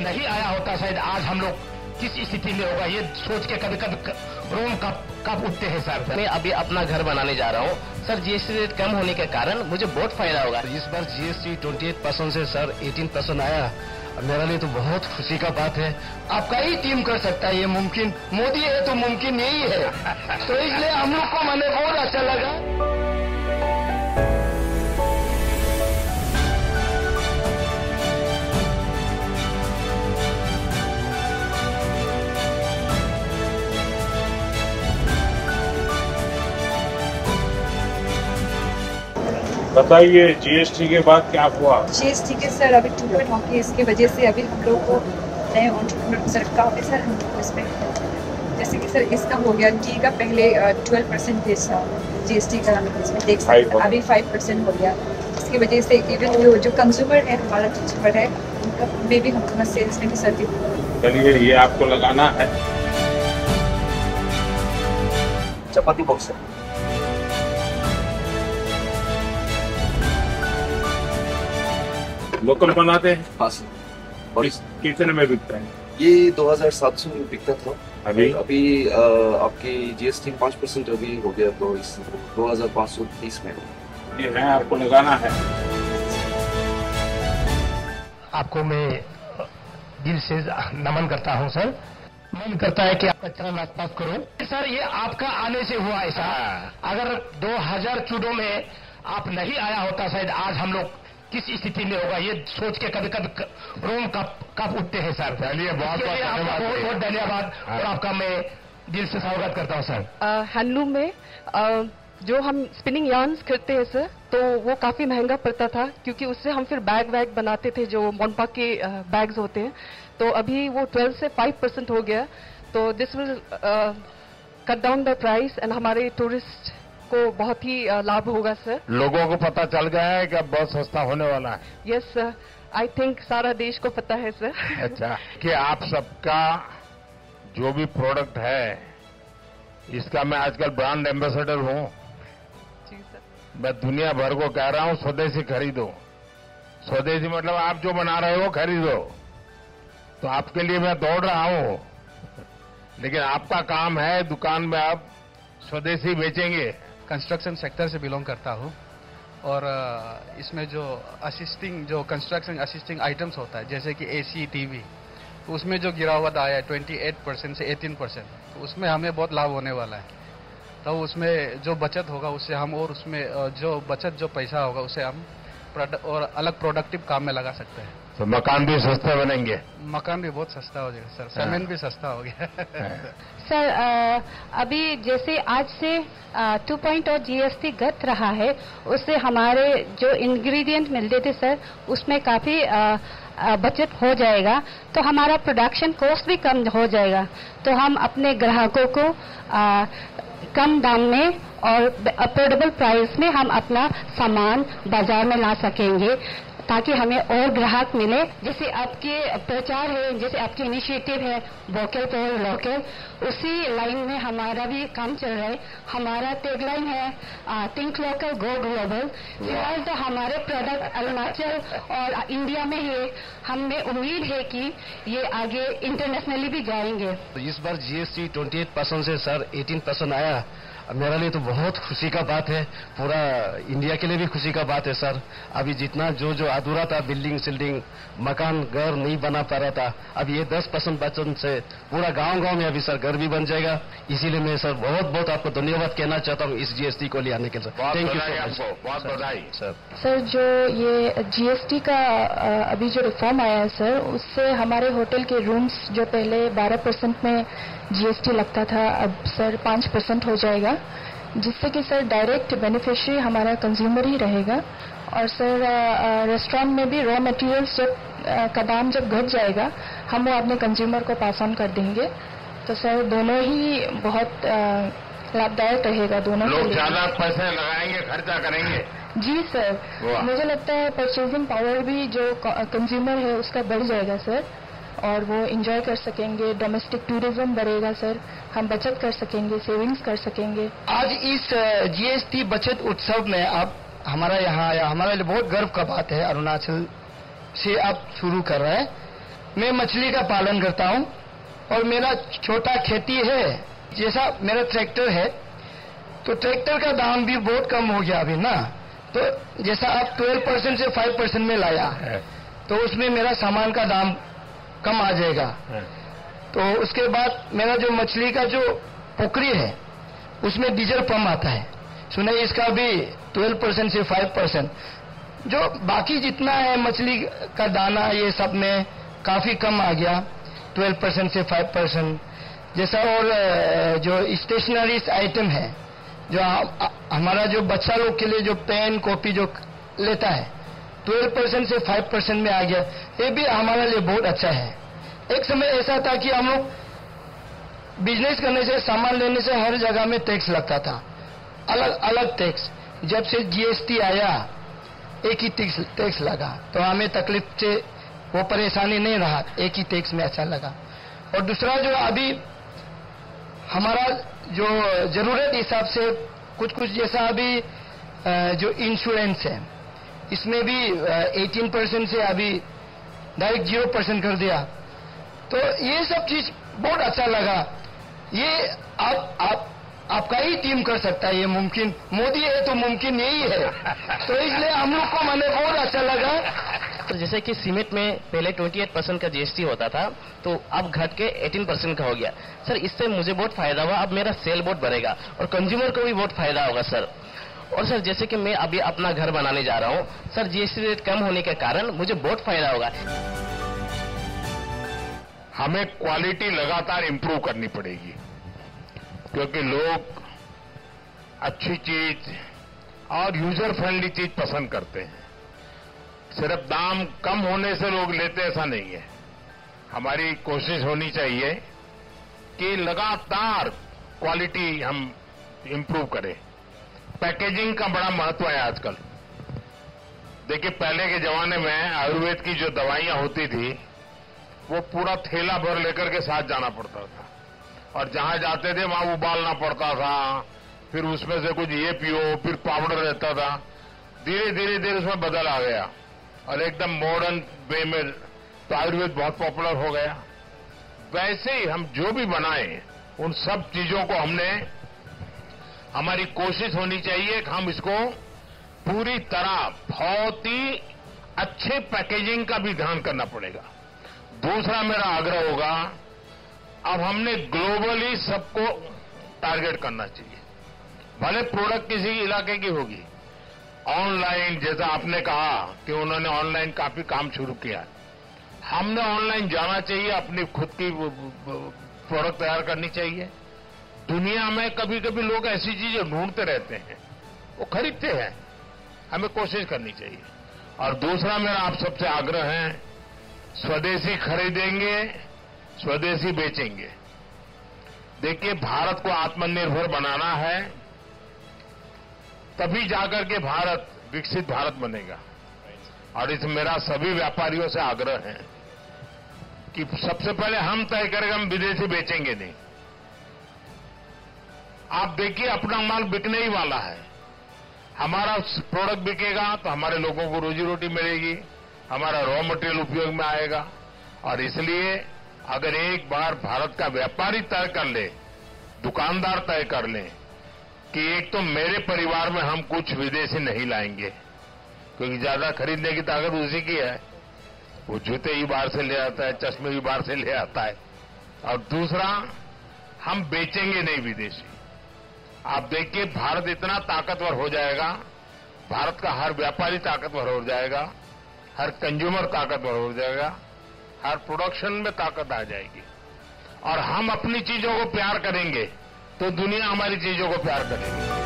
नहीं आया होता शायद आज हम लोग किस स्थिति में होगा, ये सोच के कभी कभी रोम कब उठते हैं सर। मैं अभी अपना घर बनाने जा रहा हूँ सर, जीएसटी रेट कम होने के कारण मुझे बहुत फायदा होगा। इस बार जीएसटी 28% से सर 18% आया, मेरे लिए तो बहुत खुशी का बात है। आपका ही टीम कर सकता है ये मुमकिन, मोदी है तो मुमकिन यही है। तो इसलिए हम लोग को मैंने बहुत अच्छा लगा। बताइए जीएसटी के बाद क्या हुआ? जीएसटी के सर अभी 2.1 की इसकी वजह से अभी हम लोग को नए एंटरप्रेन्योर सर काफी सर हम लोग इसमें जैसे कि सर इसका हो गया टी का पहले 12% था जीएसटी का, इसमें देख सकते हैं अभी 5% हो गया। इसकी वजह से इवन जो कंज्यूमर है, हमारा कंज्यूमर है, उनका में भी हमारा सेल्स में भी सर। चलिए ये आपको लगाना है। चपाती बॉक्स है। लोकल बनाते हैं? हाँ सर। और कितने में बिकता है? ये 2700 में बिकता था। अभी आपकी जीएसटी 5% अभी हो गया, तो इस 2530 में ये है, आपको लगाना है। आपको मैं दिल से नमन करता हूं सर। मन करता है कि आपका चरण आसपास करो सर। ये आपका आने से हुआ ऐसा। अगर 2014 में आप नहीं आया होता शायद आज हम लोग किस स्थिति में होगा, ये सोच के कभी कभी रोम कब उठते हैं सर। चलिए बहुत बहुत धन्यवाद और आपका मैं दिल से स्वागत करता हूँ सर। हैंडलूम में जो हम स्पिनिंग यार्न्स करते हैं सर, तो वो काफी महंगा पड़ता था, क्योंकि उससे हम फिर बैग बनाते थे जो मोनपा के बैग्स होते हैं। तो अभी वो 12 से 5% हो गया। तो this will cut down the price and हमारे टूरिस्ट को बहुत ही लाभ होगा सर। लोगों को पता चल गया है कि अब बहुत सस्ता होने वाला है। यस सर, आई थिंक सारा देश को पता है सर। अच्छा, कि आप सबका जो भी प्रोडक्ट है इसका मैं आजकल ब्रांड एम्बेसडर हूँ। जी सर। मैं दुनिया भर को कह रहा हूँ स्वदेशी खरीदो। स्वदेशी मतलब आप जो बना रहे हो खरीदो। तो आपके लिए मैं दौड़ रहा हूँ, लेकिन आपका काम है दुकान में आप स्वदेशी बेचेंगे। कंस्ट्रक्शन सेक्टर से बिलोंग करता हूँ और इसमें जो कंस्ट्रक्शन असिस्टिंग आइटम्स होता है, जैसे कि एसी, टीवी, तो उसमें जो गिरावट आया है 28% से 18%, तो उसमें हमें बहुत लाभ होने वाला है। तो उसमें जो बचत होगा उससे हम, और उसमें जो पैसा होगा उससे हम और अलग प्रोडक्टिव काम में लगा सकते हैं। तो मकान भी सस्ते बनेंगे। मकान भी बहुत सस्ता हो जाएगा सर, सीमेंट भी सस्ता हो गया। सर अभी जैसे आज से 2 पॉइंट और जीएसटी घट रहा है, उससे हमारे जो इंग्रेडिएंट मिलते थे सर उसमें काफी बचत हो जाएगा। तो हमारा प्रोडक्शन कॉस्ट भी कम हो जाएगा। तो हम अपने ग्राहकों को कम दाम में और अफोर्डेबल प्राइस में हम अपना सामान बाजार में ला सकेंगे, ताकि हमें और ग्राहक मिले। जैसे आपके प्रचार है, जैसे आपकी इनिशिएटिव है वोकल फॉर लोकल, उसी लाइन में हमारा भी काम चल रहा है। हमारा टैगलाइन है थिंक लोकल गो ग्लोबल। फिलहाल तो हमारे प्रोडक्ट अरुणाचल और इंडिया में है, हमें उम्मीद है कि ये आगे इंटरनेशनली भी जाएंगे। इस बार जीएसटी 28% से सर 18% आया, मेरे लिए तो बहुत खुशी का बात है। पूरा इंडिया के लिए भी खुशी का बात है सर। अभी जितना जो अधूरा था, बिल्डिंग सिल्डिंग मकान घर नहीं बना पा रहा था, अब ये 10% बचत से पूरा गांव में अभी सर घर भी बन जाएगा। इसीलिए मैं सर बहुत आपको धन्यवाद कहना चाहता हूँ इस जीएसटी को ले आने के लिए। Thank you sir. बहुत बधाई सर। सर जो ये जीएसटी का अभी जो रिफॉर्म आया है सर, उससे हमारे होटल के रूम्स जो पहले 12% में जीएसटी लगता था, अब सर 5% हो जाएगा, जिससे कि सर डायरेक्ट बेनिफिशियरी हमारा कंज्यूमर ही रहेगा। और सर रेस्टोरेंट में भी रॉ मटेरियल्स का दाम जब घट जाएगा, हम वो अपने कंज्यूमर को पास ऑन कर देंगे। तो सर दोनों ही बहुत लाभदायक रहेगा दोनों के लिए। लोग ज्यादा पैसे लगाएंगे, खर्चा करेंगे। जी सर, मुझे लगता है परचेजिंग पावर भी जो कंज्यूमर है उसका बढ़ जाएगा सर, और वो एंजॉय कर सकेंगे। डोमेस्टिक टूरिज्म बढ़ेगा सर, हम बचत कर सकेंगे, सेविंग्स कर सकेंगे। आज इस जीएसटी बचत उत्सव में आप हमारा यहाँ आया, हमारे लिए बहुत गर्व का बात है। अरुणाचल से आप शुरू कर रहे हैं मैं मछली का पालन करता हूं और मेरा छोटा खेती है। जैसा मेरा ट्रैक्टर है तो ट्रैक्टर का दाम भी बहुत कम हो गया अभी ना, तो जैसा आप 12% से 5% में लाया तो उसमें मेरा सामान का दाम कम आ जाएगा। तो उसके बाद मेरा जो मछली का जो पोखरी है उसमें डीजल पंप आता है, सुना इसका भी 12% से 5%। जो बाकी जितना है मछली का दाना ये सब में काफी कम आ गया, 12% से 5%। जैसा और जो स्टेशनरी आइटम है, जो हमारा जो बच्चा लोग के लिए जो पेन कॉपी जो लेता है 12% से 5% में आ गया, ये भी हमारे लिए बहुत अच्छा है। एक समय ऐसा था कि हम लोग बिजनेस करने से, सामान लेने से हर जगह में टैक्स लगता था, अलग अलग टैक्स। जब से जीएसटी आया एक ही टैक्स लगा तो हमें तकलीफ से वो परेशानी नहीं रहा, एक ही टैक्स में अच्छा लगा। और दूसरा जो अभी हमारा जो जरूरत हिसाब से कुछ कुछ जैसा अभी जो इंश्योरेंस है इसमें भी 18% से अभी डायरेक्ट 0% कर दिया, तो ये सब चीज बहुत अच्छा लगा। ये आपका ही टीम कर सकता है, ये मुमकिन मोदी है तो मुमकिन यही है, तो इसलिए हम लोग को मैंने बहुत अच्छा लगा। तो जैसे कि सीमेंट में पहले 28% का जीएसटी होता था तो अब घट के 18% का हो गया। सर इससे मुझे बहुत फायदा हुआ, अब मेरा सेल बहुत बढ़ेगा और कंज्यूमर को भी बहुत फायदा होगा सर। और सर जैसे कि मैं अभी अपना घर बनाने जा रहा हूँ सर, जीएसटी रेट कम होने के कारण मुझे बहुत फायदा होगा। हमें क्वालिटी लगातार इंप्रूव करनी पड़ेगी क्योंकि लोग अच्छी चीज और यूजर फ्रेंडली चीज पसंद करते हैं। सिर्फ दाम कम होने से लोग लेते ऐसा नहीं है। हमारी कोशिश होनी चाहिए कि लगातार क्वालिटी हम इंप्रूव करें। पैकेजिंग का बड़ा महत्व है आजकल। देखिए पहले के जमाने में आयुर्वेद की जो दवाइयां होती थी वो पूरा थैला भर लेकर के साथ जाना पड़ता था और जहां जाते थे वहां उबालना पड़ता था, फिर उसमें से कुछ ये पियो, फिर पाउडर रहता था। धीरे धीरे उसमें बदल आ गया और एकदम मॉडर्न वे में तो आयुर्वेद बहुत पॉपुलर हो गया। वैसे ही हम जो भी बनाएं उन सब चीजों को हमारी कोशिश होनी चाहिए कि हम इसको पूरी तरह बहुत ही अच्छे पैकेजिंग का भी ध्यान करना पड़ेगा। दूसरा मेरा आग्रह होगा, अब हमने ग्लोबली सबको टारगेट करना चाहिए। भले प्रोडक्ट किसी इलाके की होगी, ऑनलाइन जैसा आपने कहा कि उन्होंने ऑनलाइन काफी काम शुरू किया, हमने ऑनलाइन जाना चाहिए, अपनी खुद की प्रोडक्ट तैयार करनी चाहिए। दुनिया में कभी कभी लोग ऐसी चीजें ढूंढते रहते हैं, वो खरीदते हैं, हमें कोशिश करनी चाहिए। और दूसरा मेरा आप सबसे आग्रह है, स्वदेशी खरीदेंगे, स्वदेशी बेचेंगे। देखिए भारत को आत्मनिर्भर बनाना है, तभी जाकर के भारत विकसित भारत बनेगा। और इसमें मेरा सभी व्यापारियों से आग्रह है कि सबसे पहले हम तय करेंगे, हम विदेशी बेचेंगे नहीं। आप देखिए अपना माल बिकने ही वाला है, हमारा प्रोडक्ट बिकेगा तो हमारे लोगों को रोजी रोटी मिलेगी, हमारा रॉ मटेरियल उपयोग में आएगा। और इसलिए अगर एक बार भारत का व्यापारी तय कर ले, दुकानदार तय कर ले कि एक तो मेरे परिवार में हम कुछ विदेशी नहीं लाएंगे, क्योंकि ज्यादा खरीदने की ताकत उसी की है, वो जूते ही बाहर से ले आता है, चश्मे भी बाहर से ले आता है। और दूसरा, हम बेचेंगे नहीं विदेशी। आप देखिए भारत इतना ताकतवर हो जाएगा, भारत का हर व्यापारी ताकतवर हो जाएगा, हर कंज्यूमर ताकतवर हो जाएगा, हर प्रोडक्शन में ताकत आ जाएगी। और हम अपनी चीजों को प्यार करेंगे तो दुनिया हमारी चीजों को प्यार करेगी।